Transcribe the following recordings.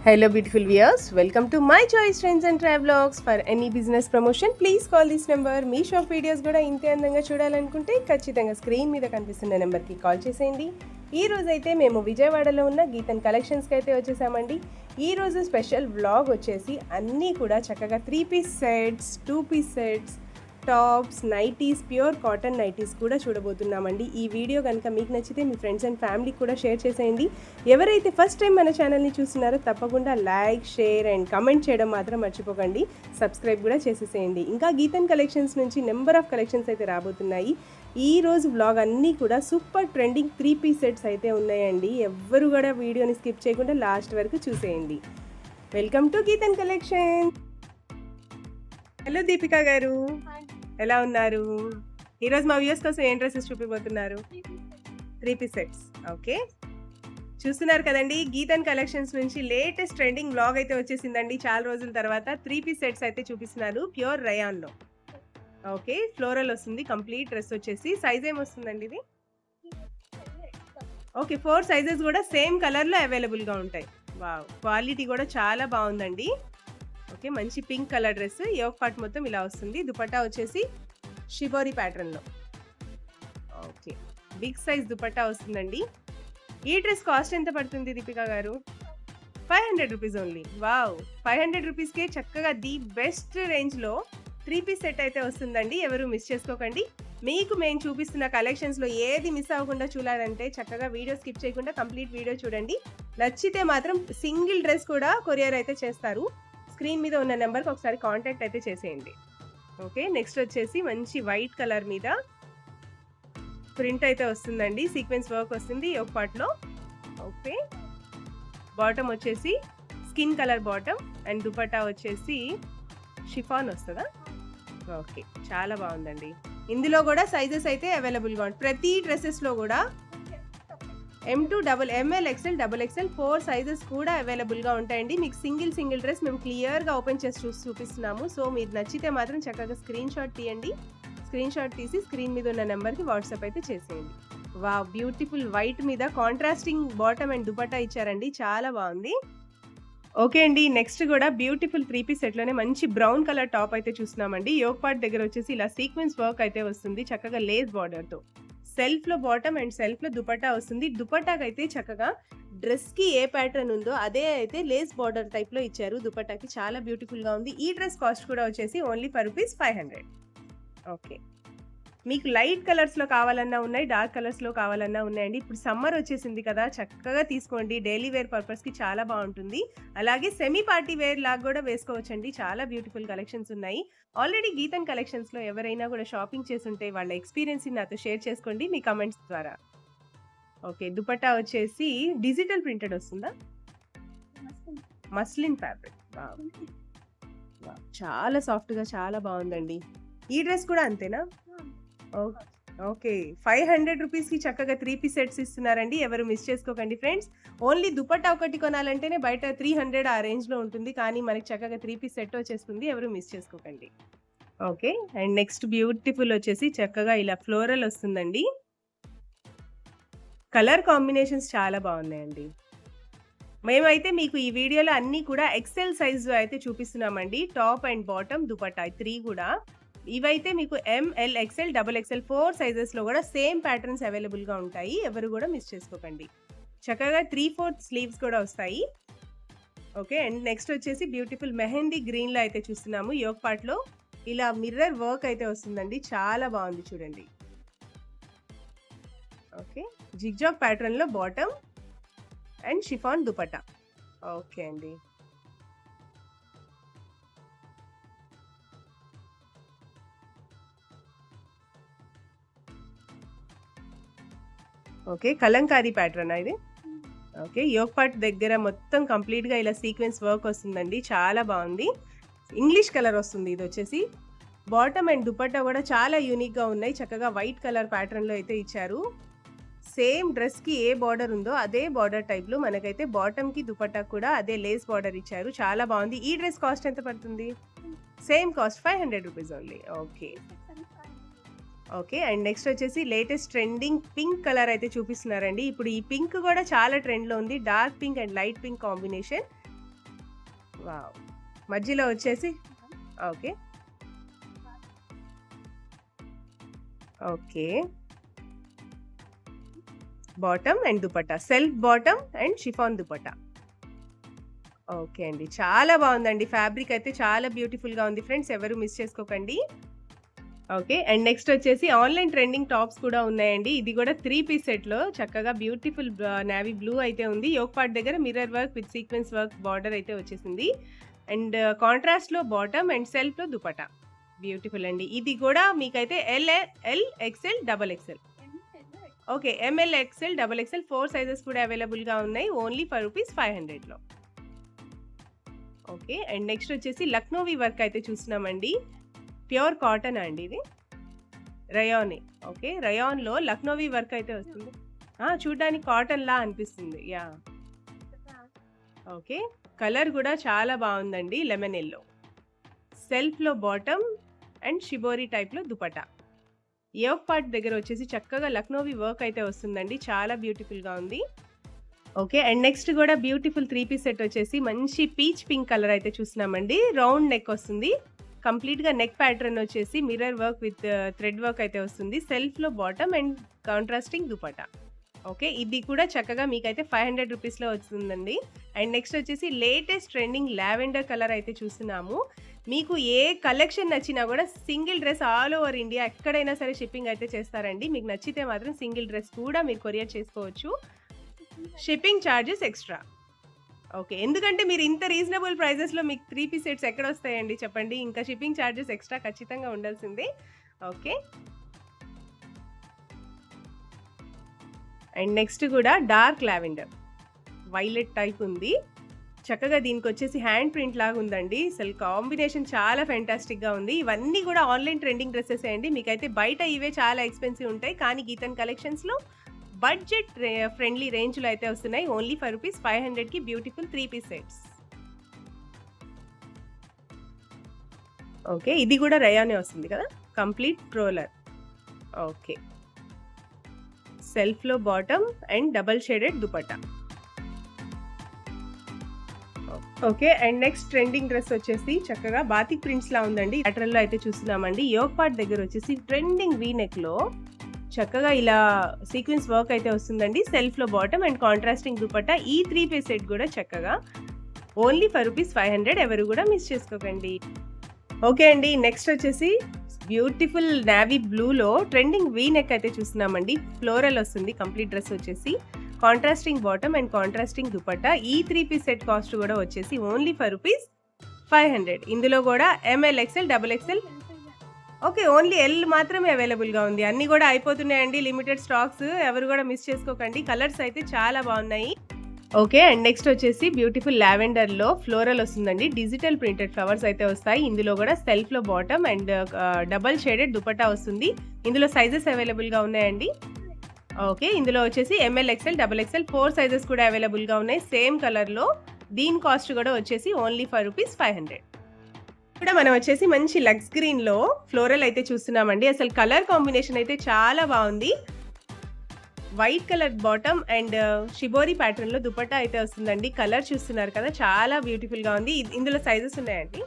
Hello beautiful viewers, welcome to my choice trends and travelogs. For any business promotion please call this number. Me shop videos కూడా ఇంతే అందంగా చూడాలనుకుంటే ఖచ్చితంగా screen మీద కనిపిస్తున్న నెంబర్కి కాల్ చేసేయండి. ఈ రోజు అయితే మేము విజయవాడలో ఉన్న గీతన్ కలెక్షన్స్కి అయితే వచ్చేసామండి. ఈ రోజు స్పెషల్ వ్లాగ్ వచ్చేసి అన్నీ కూడా చక్కగా 3-piece sets, 2-piece sets, tops, nighties, pure cotton nighties కూడా చూడబోతున్నామండి. ఈ వీడియో కనుక మీకు నచ్చితే మీ ఫ్రెండ్స్ అండ్ ఫ్యామిలీకి కూడా షేర్ చేసేయండి. ఎవరైతే ఫస్ట్ టైం మన ఛానల్ని చూస్తున్నారో తప్పకుండా లైక్, షేర్ అండ్ కమెంట్ చేయడం మాత్రం మర్చిపోకండి. సబ్స్క్రైబ్ కూడా చేసేసేయండి. ఇంకా గీతన్ కలెక్షన్స్ నుంచి నెంబర్ ఆఫ్ కలెక్షన్స్ అయితే రాబోతున్నాయి. ఈ రోజు వ్లాగ్ అన్నీ కూడా సూపర్ ట్రెండింగ్ 3-piece సెట్స్ అయితే ఉన్నాయండి. ఎవ్వరు కూడా వీడియోని స్కిప్ చేయకుండా లాస్ట్ వరకు చూసేయండి. Welcome to Geethan collection. Hello Deepika garu, ఎలా ఉన్నారు? ఈరోజు మా వ్యూస్ కోసం ఏం డ్రెస్సెస్ చూపిపోతున్నారు? 3-piece sets. ఓకే, చూస్తున్నారు కదండి, గీతన్ కలెక్షన్స్ నుంచి లేటెస్ట్ ట్రెండింగ్ వ్లాగ్ అయితే వచ్చేసిందండి. చాలా రోజుల తర్వాత 3-piece సెట్స్ అయితే చూపిస్తున్నారు ప్యూర్ రయాన్లో. ఓకే, ఫ్లోరల్ వస్తుంది కంప్లీట్ డ్రెస్ వచ్చేసి. సైజ్ ఏం వస్తుందండి ఇది? ఓకే, 4 సైజెస్ కూడా సేమ్ కలర్లో అవైలబుల్గా ఉంటాయి. వావ్, క్వాలిటీ కూడా చాలా బాగుందండి. ఓకే, మంచి pink colour dress. Yoke part మొత్తం ఇలా వస్తుంది. దుపట్టా వచ్చేసి షిబోరి ప్యాటర్న్లో. ఓకే, బిగ్ సైజ్ దుపట్టా వస్తుందండి. ఈ డ్రెస్ కాస్ట్ ఎంత పడుతుంది దీపికా గారు? 500 రూపీస్ ఓన్లీ. వావ్, 500 రూపీస్కే చక్కగా ది బెస్ట్ రేంజ్లో 3-piece సెట్ అయితే వస్తుందండి. ఎవరు మిస్ చేసుకోకండి. మీకు మేము చూపిస్తున్న కలెక్షన్స్లో ఏది మిస్ అవ్వకుండా చూడాలంటే చక్కగా వీడియో స్కిప్ చేయకుండా కంప్లీట్ వీడియో చూడండి. నచ్చితే మాత్రం సింగిల్ డ్రెస్ కూడా కొరియర్ అయితే చేస్తారు. స్క్రీన్ మీద ఉన్న నెంబర్కి ఒకసారి కాంటాక్ట్ అయితే చేసేయండి. ఓకే, నెక్స్ట్ వచ్చేసి మంచి వైట్ కలర్ మీద ప్రింట్ అయితే వస్తుందండి. సీక్వెన్స్ వర్క్ వస్తుంది యోక్ పార్ట్లో. ఓకే, బాటమ్ వచ్చేసి skin colour bottom and dupatta వచ్చేసి షిఫాన్ వస్తుందా? ఓకే, చాలా బాగుందండి. ఇందులో కూడా సైజెస్ అయితే అవైలబుల్గా ఉంటాయి. ప్రతి డ్రెస్సెస్లో కూడా M2, ML, XL, XXL 4 sizes కూడా అవైలబుల్గా ఉంటాయండి. మీకు సింగిల్ డ్రెస్ మేము క్లియర్గా ఓపెన్ చేసి చూపిస్తున్నాము. సో మీరు నచ్చితే మాత్రం చక్కగా స్క్రీన్ షాట్ తీయండి. స్క్రీన్ షాట్ తీసి స్క్రీన్ మీద ఉన్న నెంబర్కి వాట్సాప్ అయితే చేసేయండి. వా, బ్యూటిఫుల్ వైట్ మీద కాంట్రాస్టింగ్ బాటమ్ అండ్ దుపట్టా ఇచ్చారండి, చాలా బాగుంది. ఓకే అండి, నెక్స్ట్ కూడా బ్యూటిఫుల్ 3-piece సెట్లోనే మంచి బ్రౌన్ కలర్ టాప్ అయితే చూస్తున్నామండి. యోక్ పార్ట్ దగ్గర వచ్చేసి ఇలా సీక్వెన్స్ వర్క్ అయితే వస్తుంది చక్కగా లేస్ బార్డర్తో. సెల్ఫ్లో బాటమ్ అండ్ సెల్ఫ్లో దుపట్టా వస్తుంది. దుపట్టాకి అయితే చక్కగా డ్రెస్కి ఏ ప్యాటర్న్ ఉందో అదే అయితే లేస్ బార్డర్ టైప్లో ఇచ్చారు. దుపట్టాకి చాలా బ్యూటిఫుల్గా ఉంది. ఈ డ్రెస్ కాస్ట్ కూడా వచ్చేసి ఓన్లీ ఫర్ రూపీస్ 500. ఓకే, మీకు లైట్ కలర్స్లో కావాలన్నా ఉన్నాయి, డార్క్ కలర్స్లో కావాలన్నా ఉన్నాయండి. ఇప్పుడు సమ్మర్ వచ్చేసింది కదా, చక్కగా తీసుకోండి. డైలీ వేర్ పర్పస్కి చాలా బాగుంటుంది. అలాగే సెమీ పార్టీ వేర్ లాగా కూడా వేసుకోవచ్చండి. చాలా బ్యూటిఫుల్ కలెక్షన్స్ ఉన్నాయి. ఆల్రెడీ గీతన్ కలెక్షన్స్లో ఎవరైనా కూడా షాపింగ్ చేస్తుంటే వాళ్ళ ఎక్స్పీరియన్స్ నాతో షేర్ చేసుకోండి మీ కమెంట్స్ ద్వారా. ఓకే, దుపట్టా వచ్చేసి డిజిటల్ ప్రింటెడ్ వస్తుందా? Muslin fabric. చాలా సాఫ్ట్గా చాలా బాగుందండి. ఈ డ్రెస్ కూడా అంతేనా? ఓకే, 500 రూపీస్కి చక్కగా 3-piece సెట్స్ ఇస్తున్నారండి. ఎవరు మిస్ చేసుకోకండి ఫ్రెండ్స్. ఓన్లీ దుపట్టా ఒకటి కొనాలంటేనే బయట 300 ఆ రేంజ్లో ఉంటుంది, కానీ మనకి చక్కగా 3-piece సెట్ వచ్చేస్తుంది. ఎవరు మిస్ చేసుకోకండి. ఓకే, అండ్ నెక్స్ట్ బ్యూటిఫుల్ వచ్చేసి చక్కగా ఇలా ఫ్లోరల్ వస్తుందండి. కలర్ కాంబినేషన్స్ చాలా బాగున్నాయండి. మేమైతే మీకు ఈ వీడియోలో అన్నీ కూడా ఎక్సెల్ సైజ్ అయితే చూపిస్తున్నామండి. టాప్ అండ్ బాటమ్ దుపట్టా 3 కూడా. ఇవైతే మీకు ML, XL, XXL 4 సైజెస్లో కూడా సేమ్ ప్యాటర్న్స్ అవైలబుల్గా ఉంటాయి. ఎవరు కూడా మిస్ చేసుకోకండి. చక్కగా 3/4 స్లీవ్స్ కూడా వస్తాయి. ఓకే, అండ్ నెక్స్ట్ వచ్చేసి బ్యూటిఫుల్ మెహందీ గ్రీన్లో అయితే చూస్తున్నాము. యోక్ పార్ట్లో ఇలా మిర్రర్ వర్క్ అయితే వస్తుందండి, చాలా బాగుంది చూడండి. ఓకే, జిగ్జాగ్ ప్యాటర్న్లో bottom and chiffon dupatta. Okay అండి, ఓకే, కలంకారీ ప్యాటర్న్ ఇది. ఓకే, యోక్ పార్ట్ దగ్గర మొత్తం కంప్లీట్గా ఇలా సీక్వెన్స్ వర్క్ వస్తుందండి, చాలా బాగుంది. ఇంగ్లీష్ కలర్ వస్తుంది ఇది వచ్చేసి. బాటమ్ అండ్ దుపట్టా కూడా చాలా యూనిక్గా ఉన్నాయి. చక్కగా వైట్ కలర్ ప్యాటర్న్లో అయితే ఇచ్చారు. సేమ్ డ్రెస్కి ఏ బార్డర్ ఉందో అదే బార్డర్ టైప్లో మనకైతే బాటమ్కి దుపట్టా కూడా అదే లేస్ బార్డర్ ఇచ్చారు. చాలా బాగుంది. ఈ డ్రెస్ కాస్ట్ ఎంత పడుతుంది? Same cost 500 rupees only. Okay, okay, and next వచ్చేసి లేటెస్ట్ ట్రెండింగ్ పింక్ కలర్ అయితే చూపిస్తున్నారండి. ఇప్పుడు ఈ పింక్ కూడా చాలా ట్రెండ్లో ఉంది. Dark pink and light pink combination. Wow! మధ్యలో వచ్చేసి okay. Okay. Bottom and dupatta. Self bottom and chiffon dupatta. Okay అండి. చాలా బావుందండి. ఫ్యాబ్రిక్ అయితే చాలా బ్యూటిఫుల్‌గా ఉంది ఫ్రెండ్స్. ఎవరు మిస్ చేసుకోకండి. ఓకే. అండ్ నెక్స్ట్ వచ్చేసి ఆన్‌లైన్ ట్రెండింగ్ టాప్స్ కూడా ఉన్నాయండి. ఇది కూడా 3 పీస్ సెట్‌లో చక్కగా బ్యూటిఫుల్ నేవీ బ్లూ అయితే ఉంది. యోక్ పార్ట్ దగ్గర mirror work with sequence work border అయితే వచ్చేసింది. అండ్ కాంట్రాస్ట్‌లో బాటమ్ అండ్ సెల్ఫ్‌లో దుపట్టా. బ్యూటిఫుల్ అండి. ఇది కూడా మీకైతే L, XL, double XL. Okay. M L, XL, double XL 4 sizes కూడా అవైలబుల్‌గా ఉన్నాయి. ఓన్లీ ఫర్ ₹500లో. ఓకే. అండ్ నెక్స్ట్ వచ్చేసి లక్నోవి వర్క్ అయితే చూస్తున్నామండి. ప్యూర్ కాటన్ అండి ఇది. రయానే. ఓకే. రయాన్‌లో లక్నోవి వర్క్ అయితే వస్తుంది. చూడ్డానికి కాటన్‌లా అనిపిస్తుంది. యాహ్! ఓకే. కలర్ కూడా చాలా బావుందండి. Lemon yellow. సెల్ఫ్‌లో బాటమ్ అండ్ షిబోరి టైప్‌లో దుపట్టా. యోక్ పార్ట్ దగ్గర వచ్చేసి చక్కగా లక్నోవి వర్క్ అయితే వస్తుందండి. చాలా బ్యూటిఫుల్‌గా ఉంది. ఓకే. అండ్ నెక్స్ట్ కూడా బ్యూటిఫుల్ 3 పీస్ సెట్ వచ్చేసి మంచి పీచ్ పింక్ కలర్ అయితే చూస్తున్నామండి. రౌండ్ నెక్ వస్తుంది. కంప్లీట్‌గా నెక్ ప్యాటర్న్ వచ్చేసి mirror work with thread work అయితే వస్తుంది. సెల్ఫ్‌లో bottom and contrasting dupatta. Okay. ఇది కూడా చక్కగా మీకైతే ₹500లో వస్తుందండి. అండ్ నెక్స్ట్ వచ్చేసి లేటెస్ట్ ట్రెండింగ్ లావెండర్ కలర్ అయితే చూస్తున్నాము. మీకు ఏ కలెక్షన్ నచ్చినా కూడా single dress all over India ఎక్కడైనా సరే షిప్పింగ్ అయితే చేస్తారండి. మీకు నచ్చితే మాత్రం సింగిల్ డ్రెస్ కూడా మీరు కొరియర్ చేసుకోవచ్చు. Shipping charges extra. ఓకే. ఎందుకంటే మీరు ఇంత రీజనబుల్ ప్రైజెస్‌లో మీకు 3 పీస్ సెట్స్ ఎక్కడొస్తాయండి చెప్పండి. ఇంకా షిప్పింగ్ చార్జెస్ ఎక్స్‌ట్రా ఖచ్చితంగా ఉండాల్సిందే. ఓకే. అండ్ నెక్స్ట్ కూడా డార్క్ లావెండర్. వైలెట్ టైప్ ఉంది. చక్కగా దీనికొచ్చేసి హ్యాండ్ ప్రింట్ లాగా ఉందండి. అసలు కాంబినేషన్ చాలా ఫెంటాస్టిక్‌గా ఉంది. ఇవన్నీ కూడా ఆన్‌లైన్ ట్రెండింగ్ డ్రెసెసే అండి. మీకైతే బయట ఇవే చాలా ఎక్స్‌పెన్సివ్ ఉంటాయి. కానీ గీతన్ కలెక్షన్స్‌లో బడ్జెట్ ఫ్రెండ్లీ రేంజ్‌లో అయితే వస్తున్నాయి. ఓన్లీ ఫర్ ₹500కి బ్యూటిఫుల్ 3 పీస్ సెట్స్. ఓకే. ఇది కూడా రయానే వస్తుంది కదా! Complete roller. ఓకే. సెల్ఫ్‌లో bottom and double shaded dupatta. Okay. And next trending dress వచ్చేసి చక్కగా బాతిక్ ప్రింట్స్‌లా ఉందండి. ప్యాటర్న్‌లో అయితే చూస్తున్నామండి. యోక్ పార్ట్ దగ్గర వచ్చేసి ట్రెండింగ్ వీ నెక్‌లో చక్కగా ఇలా సీక్వెన్స్ వర్క్ అయితే వస్తుందండి. సెల్ఫ్‌లో బాటమ్ అండ్ కాంట్రాస్టింగ్ దుపట్టా. ఈ 3 పీస్ సెట్ కూడా చక్కగా ఓన్లీ ఫర్ ₹500. ఎవరు కూడా మిస్ చేసుకోకండి. ఓకే అండి. నెక్స్ట్ వచ్చేసి బ్యూటిఫుల్ నేవీ బ్లూలో ట్రెండింగ్ వీ నెక్ అయితే చూస్తున్నామండి. ఫ్లోరల్ వస్తుంది కంప్లీట్ డ్రెస్ వచ్చేసి. Contrasting bottom and contrasting dupatta. ఈ 3 పీస్ సెట్ కాస్ట్ కూడా వచ్చేసి ఓన్లీ ఫర్ ₹500. ఇందులో కూడా ML, XL, double XL. Okay. Only L మాత్రమే అవైలబుల్‌గా ఉంది. అన్నీ కూడా అయిపోతున్నాయండి. Limited stocks. ఎవరు కూడా మిస్ చేసుకోకండి. కలర్స్ అయితే చాలా బాగున్నాయి. ఓకే. అండ్ నెక్స్ట్ వచ్చేసి బ్యూటిఫుల్ లావెండర్‌లో ఫ్లోరల్ వస్తుందండి. డిజిటల్ ప్రింటెడ్ ఫ్లవర్స్ అయితే వస్తాయి. ఇందులో కూడా సెల్ఫ్‌లో bottom and double shaded dupatta వస్తుంది. ఇందులో సైజెస్ అవైలబుల్‌గా ఉన్నాయండి. ఓకే. ఇందులో వచ్చేసి M L, XL, double XL 4 sizes కూడా అవైలబుల్‌గా ఉన్నాయి. సేమ్ కలర్‌లో. దీని కాస్ట్ కూడా వచ్చేసి ఓన్లీ ఫర్ ₹500. ఇక్కడ మనం వచ్చేసి మంచి లక్స్ గ్రీన్‌లో ఫ్లోరల్ అయితే చూస్తున్నామండి. అసలు కలర్ కాంబినేషన్ అయితే చాలా బాగుంది. White colour bottom and shibori ప్యాటర్న్‌లో దుపట్టా అయితే వస్తుందండి. కలర్ చూస్తున్నారు కదా! చాలా బ్యూటిఫుల్‌గా ఉంది. ఇందులో సైజెస్ ఉన్నాయండి.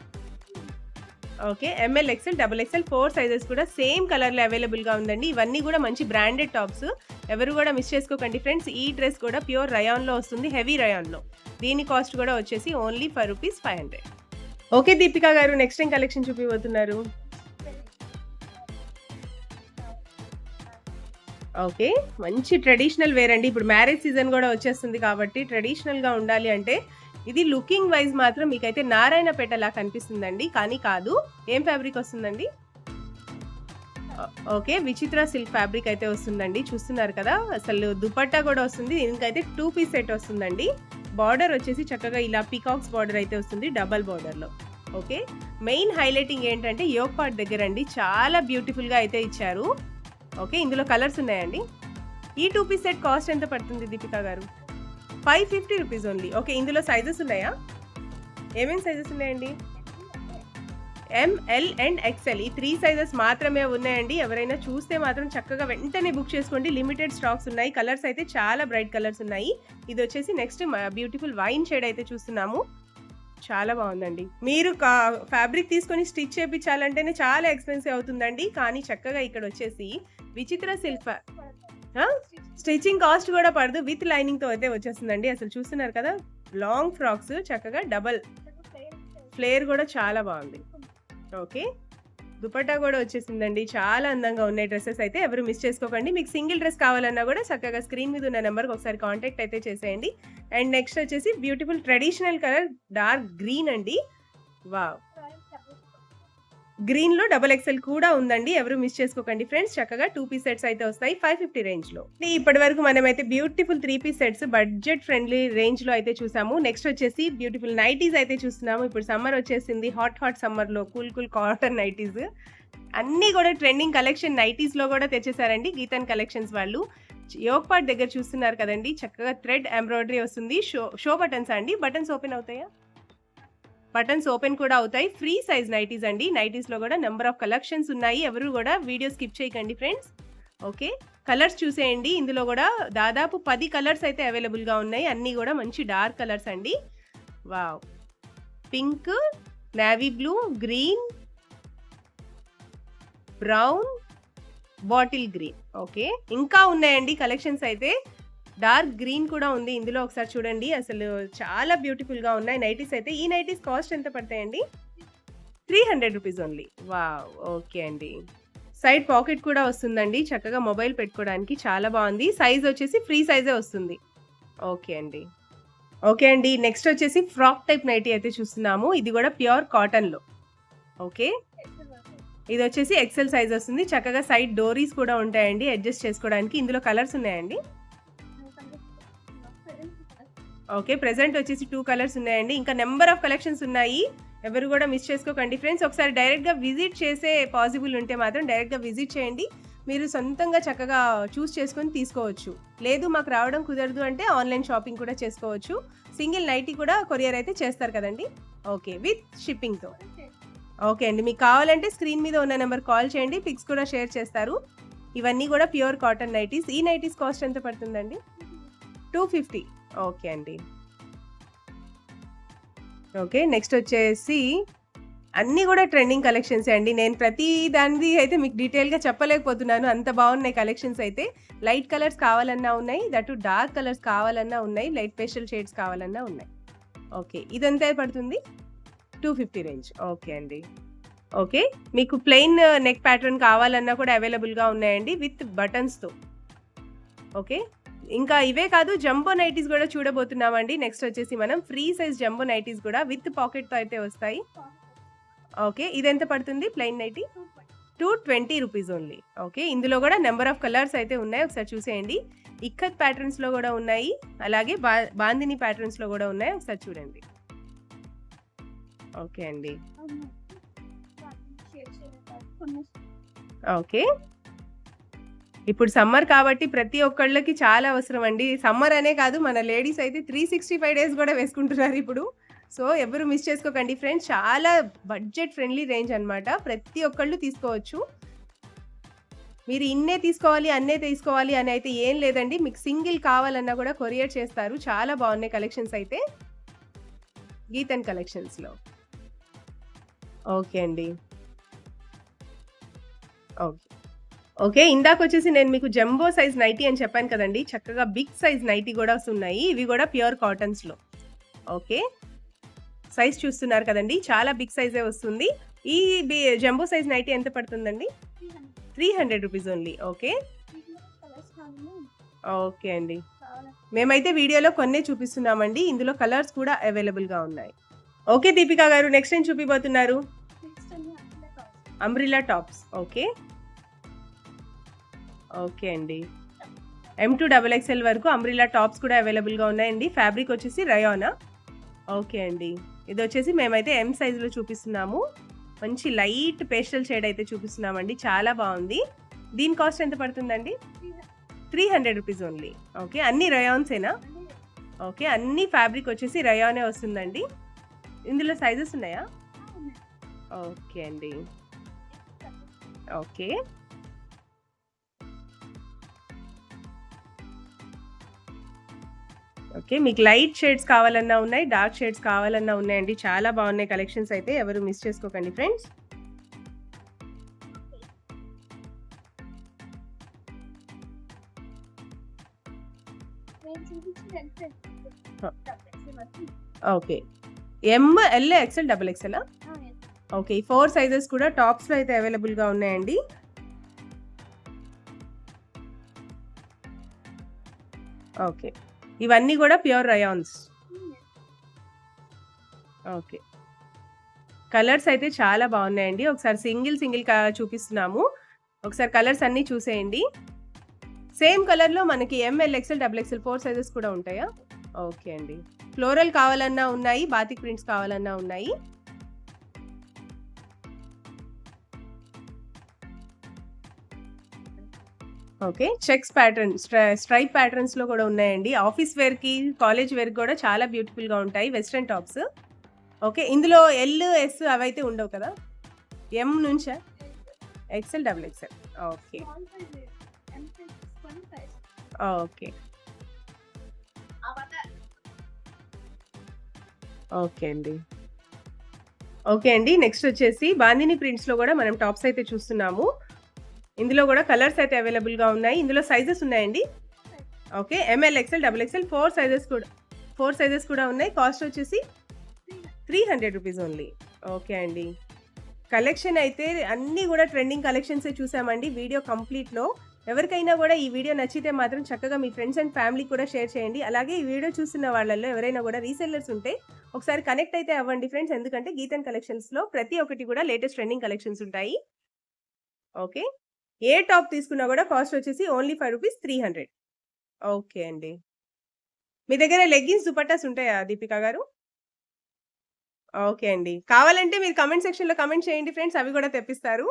Okay. M L, XL, double XL 4 sizes కూడా సేమ్ కలర్‌లో అవైలబుల్‌గా ఉందండి. ఇవన్నీ కూడా మంచి బ్రాండెడ్ టాప్స్. ఎవరు కూడా మిస్ చేసుకోకండి ఫ్రెండ్స్. ఈ డ్రెస్ కూడా ప్యూర్ రయాన్‌లో వస్తుంది. హెవీ రయాన్‌లో. దీని కాస్ట్ కూడా వచ్చేసి only for ₹500. Okay Deepika garu, next ఏం కలెక్షన్ చూపిపోతున్నారు? ఓకే. మంచి ట్రెడిషనల్ వేర్ అండి. ఇప్పుడు మ్యారేజ్ సీజన్ కూడా వచ్చేస్తుంది కాబట్టి ట్రెడిషనల్‌గా ఉండాలి అంటే ఇది లుకింగ్ వైజ్ మాత్రం మీకైతే నారాయణపేటలా కనిపిస్తుందండి. కానీ కాదు. ఏం ఫ్యాబ్రిక్ వస్తుందండి? ఓకే. విచిత్ర సిల్క్ ఫ్యాబ్రిక్ అయితే వస్తుందండి. చూస్తున్నారు కదా! అసలు దుపట్టా కూడా వస్తుంది. దీనికైతే 2 పీస్ సెట్ వస్తుందండి. బార్డర్ వచ్చేసి చక్కగా ఇలా పీకాక్స్ బార్డర్ అయితే వస్తుంది డబల్ బార్డర్‌లో. ఓకే. మెయిన్ హైలైటింగ్ ఏంటంటే యోక్ పార్ట్ దగ్గర అండి చాలా బ్యూటిఫుల్‌గా అయితే ఇచ్చారు. ఓకే. ఇందులో కలర్స్ ఉన్నాయండి. ఈ 2 పీస్ సెట్ కాస్ట్ ఎంత పడుతుంది దీపిక గారు? ₹550 ఓన్లీ. ఓకే. ఇందులో సైజెస్ ఉన్నాయా? ఏమేం సైజెస్ ఉన్నాయండి? ఎం, ఎల్ అండ్ ఎక్స్ఎల్ ఈ 3 సైజెస్ మాత్రమే ఉన్నాయండి. ఎవరైనా చూస్తే మాత్రం చక్కగా వెంటనే బుక్ చేసుకోండి. లిమిటెడ్ స్టాక్స్ ఉన్నాయి. కలర్స్ అయితే చాలా బ్రైట్ కలర్స్ ఉన్నాయి. ఇది వచ్చేసి నెక్స్ట్ బ్యూటిఫుల్ వైన్ షేడ్ అయితే చూస్తున్నాము. చాలా బాగుందండి. మీరు ఫ్యాబ్రిక్ తీసుకొని స్టిచ్ చేపించాలంటేనే చాలా ఎక్స్‌పెన్సివ్ అవుతుందండి. కానీ చక్కగా ఇక్కడొచ్చేసి విచిత్ర సిల్క్ స్టిచ్చింగ్ కాస్ట్ కూడా పడదు. విత్ లైనింగ్‌తో అయితే వచ్చేస్తుందండి. అసలు చూస్తున్నారు కదా! లాంగ్ ఫ్రాక్స్ చక్కగా డబల్ ఫ్లేర్ కూడా చాలా బాగుంది. ఓకే. దుపట్టా కూడా వచ్చేసిందండి. చాలా అందంగా ఉన్నాయి డ్రెసెస్ అయితే. ఎవరు మిస్ చేసుకోకండి. మీకు సింగిల్ డ్రెస్ కావాలన్నా కూడా చక్కగా స్క్రీన్ మీద ఉన్న నంబర్‌కి ఒకసారి కాంటాక్ట్ అయితే చేసేయండి. అండ్ నెక్స్ట్ వచ్చేసి beautiful traditional colour dark green అండి. వావ్! గ్రీన్‌లో డబుల్ ఎక్సెల్ కూడా ఉందండి. ఎవరు మిస్ చేసుకోకండి ఫ్రెండ్స్. చక్కగా 2 పీస్ సెట్స్ అయితే వస్తాయి 550 రేంజ్‌లో. ఇప్పటివరకు మనమైతే beautiful 3 piece sets budget friendly రేంజ్‌లో అయితే చూసాము. నెక్స్ట్ వచ్చేసి బ్యూటిఫుల్ నైటీస్ అయితే చూస్తున్నాము. ఇప్పుడు సమ్మర్ వచ్చేసింది. హాట్ సమ్మర్‌లో కూల్ కాటన్ నైటీస్. అన్నీ కూడా ట్రెండింగ్ కలెక్షన్ నైటీస్‌లో కూడా తెచ్చేసారండి గీతన్ కలెక్షన్స్ వాళ్ళు. యోక్ పార్ట్ దగ్గర చూస్తున్నారు కదండీ! చక్కగా థ్రెడ్ ఎంబ్రాయిడరీ వస్తుంది. షో బటన్స్ అండి. బటన్స్ ఓపెన్ అవుతాయా? బటన్స్ ఓపెన్ కూడా అవుతాయి. ఫ్రీ సైజ్ నైటీస్ అండి. నైటీస్‌లో కూడా నంబర్ ఆఫ్ కలెక్షన్స్ ఉన్నాయి. ఎవరు కూడా వీడియో స్కిప్ చేయకండి ఫ్రెండ్స్. ఓకే. కలర్స్ చూసేయండి. ఇందులో కూడా దాదాపు 10 కలర్స్ అయితే అవైలబుల్‌గా ఉన్నాయి. అన్నీ కూడా మంచి డార్క్ కలర్స్ అండి. Wow! Pink, navy blue, green, brown, bottle green. Okay. ఇంకా ఉన్నాయండి కలెక్షన్స్ అయితే. డార్క్ గ్రీన్ కూడా ఉంది. ఇందులో ఒకసారి చూడండి. అసలు చాలా బ్యూటిఫుల్‌గా ఉన్నాయి నైటీస్ అయితే. ఈ నైటీస్ కాస్ట్ ఎంత పడతాయండి? 300 రూపీస్ ఓన్లీ. వావ్! ఓకే అండి. సైడ్ పాకెట్ కూడా వస్తుందండి. చక్కగా మొబైల్ పెట్టుకోవడానికి చాలా బాగుంది. సైజ్ వచ్చేసి ఫ్రీ సైజే వస్తుంది. ఓకే అండి. ఓకే అండి. నెక్స్ట్ వచ్చేసి ఫ్రాక్ టైప్ నైటీ అయితే చూస్తున్నాము. ఇది కూడా ప్యూర్ కాటన్‌లో. ఓకే. ఇదొచ్చేసి ఎక్సెల్ సైజ్ వస్తుంది. చక్కగా సైడ్ డోరీస్ కూడా ఉంటాయండి అడ్జస్ట్ చేసుకోవడానికి. ఇందులో కలర్స్ ఉన్నాయండి? ఓకే. ప్రెజెంట్ వచ్చేసి 2 కలర్స్ ఉన్నాయండి. ఇంకా నంబర్ ఆఫ్ కలెక్షన్స్ ఉన్నాయి. ఎవరు కూడా మిస్ చేసుకోకండి ఫ్రెండ్స్. ఒకసారి డైరెక్ట్‌గా విజిట్ చేసే పాసిబుల్ ఉంటే మాత్రం డైరెక్ట్‌గా విజిట్ చేయండి. మీరు సొంతంగా చక్కగా చూస్ చేసుకొని తీసుకోవచ్చు. లేదు మాకు రావడం కుదరదు అంటే ఆన్‌లైన్ షాపింగ్ కూడా చేసుకోవచ్చు. సింగిల్ నైటీ కూడా కొరియర్ అయితే చేస్తారు కదండీ! ఓకే. విత్ షిప్పింగ్‌తో. ఓకే అండి. మీకు కావాలంటే స్క్రీన్ మీద ఉన్న నంబర్ కాల్ చేయండి. పిక్స్ కూడా షేర్ చేస్తారు. ఇవన్నీ కూడా ప్యూర్ కాటన్ నైటీస్. ఈ నైటీస్ కాస్ట్ ఎంత పడుతుందండి? 250. ఓకే అండి. ఓకే. నెక్స్ట్ వచ్చేసి అన్నీ కూడా ట్రెండింగ్ కలెక్షన్సే అండి. నేను ప్రతి దానిది అయితే మీకు డీటెయిల్‌గా చెప్పలేకపోతున్నాను. అంత బాగున్నాయి కలెక్షన్స్ అయితే. లైట్ కలర్స్ కావాలన్నా ఉన్నాయి. దట్ డార్క్ కలర్స్ కావాలన్నా ఉన్నాయి. లైట్ పేస్టల్ షేడ్స్ కావాలన్నా ఉన్నాయి. ఓకే. ఇదెంత పడుతుంది? 250 రేంజ్. ఓకే అండి. ఓకే. మీకు ప్లెయిన్ నెక్ ప్యాటర్న్ కావాలన్నా కూడా అవైలబుల్‌గా ఉన్నాయండి విత్ బటన్స్‌తో. ఓకే. ఇంకా ఇవే కాదు జంబో నైటీస్ కూడా చూడబోతున్నామండి. నెక్స్ట్ వచ్చేసి మనం ఫ్రీ సైజ్ జంబో నైటీస్ కూడా విత్ పాకెట్‌తో అయితే వస్తాయి. ఓకే. ఇదెంత పడుతుంది plain nighty? 220 rupees only. Okay. ఇందులో కూడా నంబర్ ఆఫ్ కలర్స్ అయితే ఉన్నాయి. ఒకసారి చూసేయండి. ఇక్కత్ ప్యాటర్న్స్‌లో కూడా ఉన్నాయి. అలాగే బాందిని ప్యాటర్న్స్‌లో కూడా ఉన్నాయి. ఒకసారి చూడండి. ఓకే అండి. ఓకే. ఇప్పుడు సమ్మర్ కాబట్టి ప్రతి ఒక్కళ్ళకి చాలా అవసరం అండి. సమ్మర్ అనే కాదు మన లేడీస్ అయితే 365 డేస్ కూడా వేసుకుంటున్నారు ఇప్పుడు. సో, ఎవరు మిస్ చేసుకోకండి ఫ్రెండ్స్. చాలా బడ్జెట్ ఫ్రెండ్లీ రేంజ్ అన్నమాట. ప్రతి ఒక్కళ్ళు తీసుకోవచ్చు. మీరు ఇన్నే తీసుకోవాలి, అన్నే తీసుకోవాలి అని అయితే ఏం లేదండి. మీకు సింగిల్ కావాలన్నా కూడా కొరియర్ చేస్తారు. చాలా బాగున్నాయి కలెక్షన్స్ అయితే. గీతన్ కలెక్షన్స్‌లో. ఓకే అండి. ఓకే. ఓకే. ఇందాకొచ్చేసి నేను మీకు జంబో సైజ్ నైటీ అని చెప్పాను కదండీ! చక్కగా బిగ్ సైజ్ నైటీ కూడా ఉన్నాయి. ఇవి కూడా ప్యూర్ కాటన్స్‌లో. ఓకే. సైజ్ చూస్తున్నారు కదండీ! చాలా బిగ్ సైజే వస్తుంది. ఈ జంబో సైజ్ నైటీ ఎంత పడుతుందండి? 300 రూపీస్ ఓన్లీ. ఓకే. ఓకే అండి. మేమైతే వీడియోలో కొన్నే చూపిస్తున్నామండి. ఇందులో కలర్స్ కూడా అవైలబుల్‌గా ఉన్నాయి. ఓకే దీపిక గారు నెక్స్ట్ ఏం చూపిబోతున్నారు? Umbrella tops. ఓకే. ఓకే అండి. M2 XXL వరకు అంబ్రెల్లా టాప్స్ కూడా అవైలబుల్‌గా ఉన్నాయండి. ఫ్యాబ్రిక్ వచ్చేసి రయానా. ఓకే అండి. ఇదొచ్చేసి మేమైతే M సైజ్‌లో చూపిస్తున్నాము. మంచి లైట్ పేస్టల్ షేడ్ అయితే చూపిస్తున్నామండి. చాలా బాగుంది. దీని కాస్ట్ ఎంత పడుతుందండి? 300 రూపీస్ ఓన్లీ. ఓకే. అన్ని రయాన్సేనా? ఓకే. అన్ని ఫ్యాబ్రిక్ వచ్చేసి రయానే వస్తుందండి. ఇందులో సైజెస్ ఉన్నాయా? ఓకే అండి. ఓకే. ఓకే. మీకు లైట్ షేడ్స్ కావాలన్నా ఉన్నాయి. డార్క్ షేడ్స్ కావాలన్నా ఉన్నాయండి. చాలా బాగున్నాయి కలెక్షన్స్ అయితే. ఎవరు మిస్ చేసుకోకండి friends. Okay. M, L, XL, double XL. Okay. ఈ 4 సైజెస్ కూడా టాప్స్‌లో అయితే అవైలబుల్‌గా ఉన్నాయండి. ఓకే. ఇవన్నీ కూడా ప్యూర్ రయాన్స్. ఓకే. కలర్స్ అయితే చాలా బాగున్నాయండి. ఒకసారి సింగిల్ సింగిల్ చూపిస్తున్నాము. ఒకసారి కలర్స్ అన్నీ చూసేయండి. సేమ్ కలర్‌లో మనకి M, L, XL, double XL 4 sizes కూడా ఉంటాయా? ఓకే అండి. ఫ్లోరల్ కావాలన్నా ఉన్నాయి. బాతిక్ ప్రింట్స్ కావాలన్నా ఉన్నాయి. ఓకే. చెక్స్ ప్యాటర్న్, స్ట్రైప్ ప్యాటర్న్స్‌లో కూడా ఉన్నాయండి. ఆఫీస్ వేర్‌కి, కాలేజ్ వేర్‌కి కూడా చాలా బ్యూటిఫుల్‌గా ఉంటాయి వెస్టర్న్ టాప్స్. ఓకే. ఇందులో ఎల్, ఎస్ అవైతే ఉండవు కదా? ఎమ్ నుంచా? XL, double XL. Okay. Okay. Okay అండి. ఓకే అండి. నెక్స్ట్ వచ్చేసి బాందిని ప్రింట్స్‌లో కూడా మనం టాప్స్ అయితే చూస్తున్నాము. ఇందులో కూడా కలర్స్ అయితే అవైలబుల్‌గా ఉన్నాయి. ఇందులో సైజెస్ ఉన్నాయండి. Okay. M L, XL, double XL 4 sizes కూడా ఉన్నాయి. కాస్ట్ వచ్చేసి 300 రూపీస్ ఓన్లీ. ఓకే అండి. కలెక్షన్ అయితే అన్నీ కూడా ట్రెండింగ్ కలెక్షన్సే చూసామండి వీడియో కంప్లీట్‌లో. ఎవరికైనా కూడా ఈ వీడియో నచ్చితే మాత్రం చక్కగా మీ ఫ్రెండ్స్ అండ్ ఫ్యామిలీకి కూడా షేర్ చేయండి. అలాగే ఈ వీడియో చూస్తున్న వాళ్ళలో ఎవరైనా కూడా రీసెల్లర్స్ ఉంటే ఒకసారి కనెక్ట్ అయితే అవ్వండి ఫ్రెండ్స్. ఎందుకంటే గీతన్ కలెక్షన్స్‌లో ప్రతి ఒక్కటి కూడా లేటెస్ట్ ట్రెండింగ్ కలెక్షన్స్ ఉంటాయి. ఓకే. ఏ టాప్ తీసుకున్నా కూడా కాస్ట్ వచ్చేసి ఓన్లీ రూ. 300. ఓకే అండి. మీ దగ్గర లెగ్గిన్స్, దుపట్టాస్ ఉంటాయా దీపిక గారు? ఓకే అండి. కావాలంటే మీరు కామెంట్ సెక్షన్‌లో కామెంట్ చేయండి ఫ్రెండ్స్. అవి కూడా తెప్పిస్తారు.